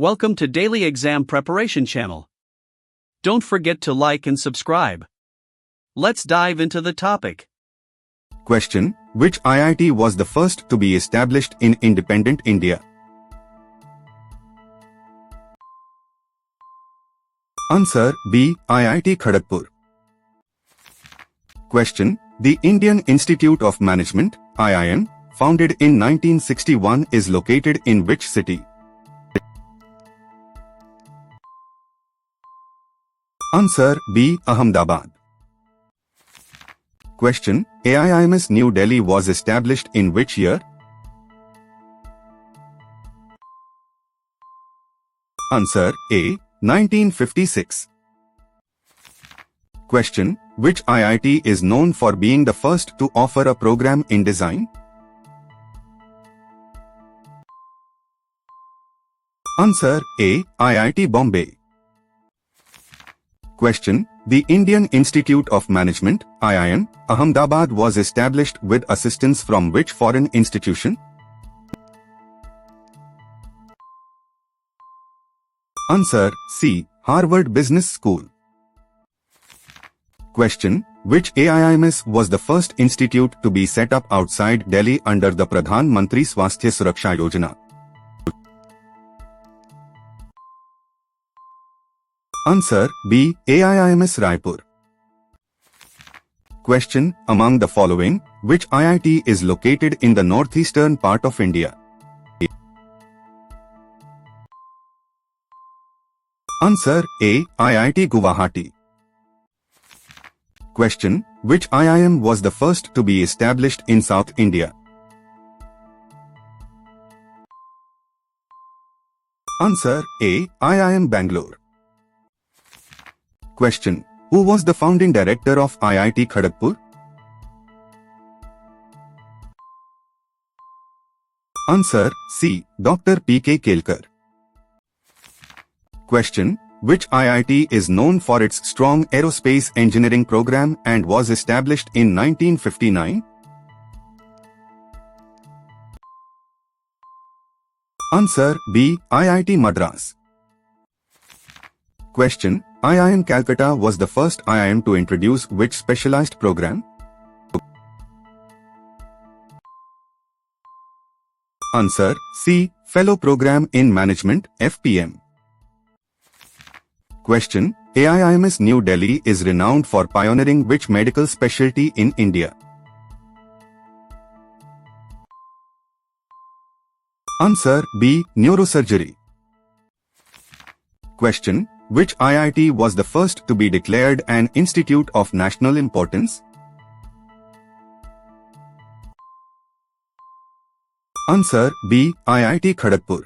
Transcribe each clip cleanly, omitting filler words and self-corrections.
Welcome to Daily Exam Preparation Channel. Don't forget to like and subscribe. Let's dive into the topic. Question: Which IIT was the first to be established in independent India? Answer B. IIT Kharagpur. Question: The Indian Institute of Management (IIM), founded in 1961, is located in which city? Answer B. Ahmedabad. Question: AIIMS New Delhi was established in which year? Answer A. 1956. Question: Which IIT is known for being the first to offer a program in design? Answer A. IIT Bombay. Question: The Indian Institute of Management (IIM) Ahmedabad was established with assistance from which foreign institution? Answer C. Harvard Business School. Question: Which AIIMS was the first institute to be set up outside Delhi under the Pradhan Mantri Swasthya Suraksha Yojana? Answer B. AIIMS Raipur. Question: Among the following, which IIT is located in the northeastern part of India? Answer A. IIT Guwahati. Question: Which IIM was the first to be established in South India? Answer A. IIM Bangalore. Question: Who was the founding director of IIT Kharagpur? Answer C. Dr. P.K. Kelkar. Question: Which IIT is known for its strong aerospace engineering program and was established in 1959? Answer B. IIT Madras. Question: IIM Calcutta was the first IIM to introduce which specialized program? Answer C. Fellow Program in Management (FPM). Question: AIIMS New Delhi is renowned for pioneering which medical specialty in India? Answer B. Neurosurgery. Question: Which IIT was the first to be declared an institute of national importance? Answer B. IIT Kharagpur.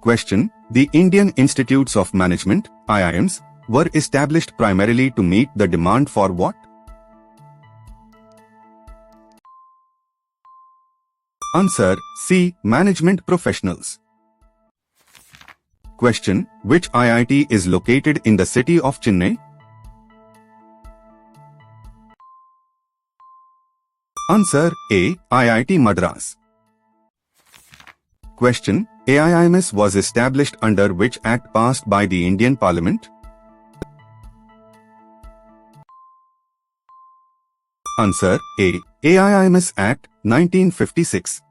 Question: The Indian Institutes of Management (IIMs) were established primarily to meet the demand for what? Answer C. Management professionals. Question: Which IIT is located in the city of Chennai? Answer A. IIT Madras. Question: AIIMS was established under which act passed by the Indian Parliament? Answer A. AIIMS Act, 1956.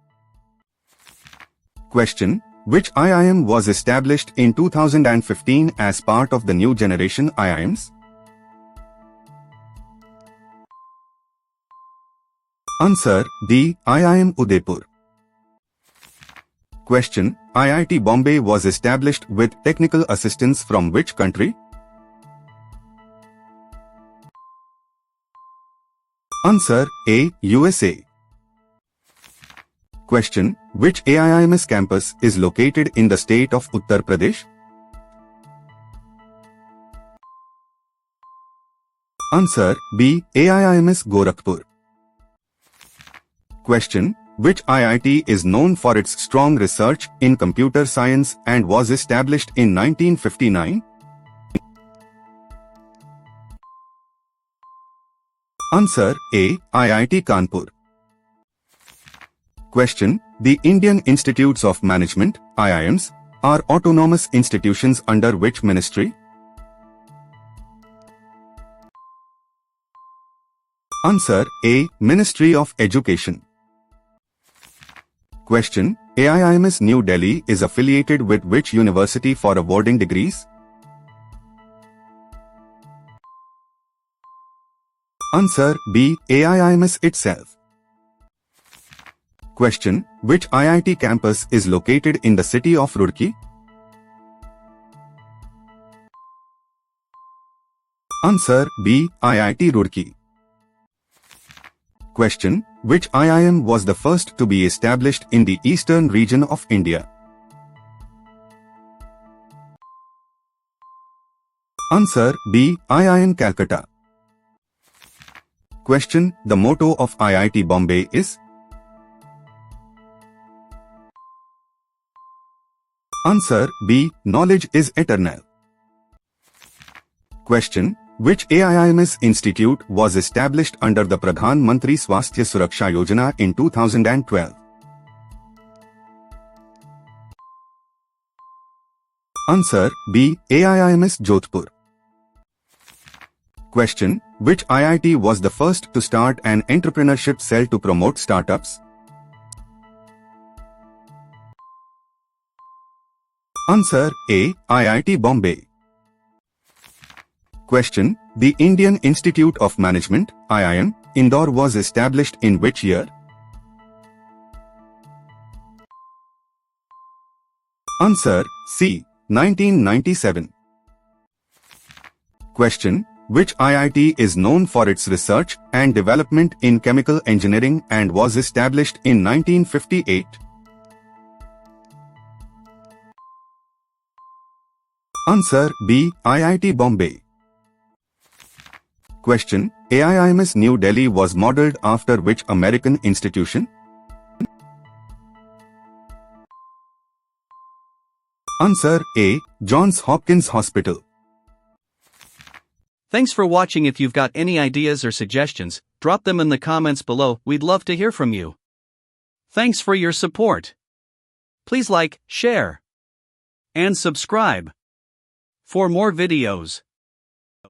Question: Which IIM was established in 2015 as part of the new generation IIMs? Answer D. IIM Udaipur. Question: IIT Bombay was established with technical assistance from which country? Answer A. USA. Question: Which AIIMS campus is located in the state of Uttar Pradesh? Answer B. AIIMS Gorakhpur. Question: Which IIT is known for its strong research in computer science and was established in 1959? Answer A. IIT Kanpur. Question: The Indian Institutes of Management, IIMs, are autonomous institutions under which ministry? Answer A. Ministry of Education. Question: AIIMS New Delhi is affiliated with which university for awarding degrees? Answer B. AIIMS itself. Question: which IIT campus is located in the city of Roorkee? Answer B. IIT Roorkee. Question: which IIM was the first to be established in the eastern region of India? Answer B. IIM Calcutta. Question: the motto of IIT Bombay is? Answer B. Knowledge is eternal. Question: which AIIMS institute was established under the Pradhan Mantri Swasthya Suraksha Yojana in 2012? Answer B. AIIMS Jodhpur. Question: which IIT was the first to start an entrepreneurship cell to promote startups? Answer A. IIT Bombay. Question: the Indian Institute of Management, IIM, Indore was established in which year? Answer C. 1997. Question: which IIT is known for its research and development in chemical engineering and was established in 1958? Answer B. IIT Bombay. Question: AIIMS New Delhi was modelled after which American institution? Answer A. Johns Hopkins Hospital. Thanks for watching. If you've got any ideas or suggestions, drop them in the comments below. We'd love to hear from you. Thanks for your support. Please like, share, and subscribe for more videos.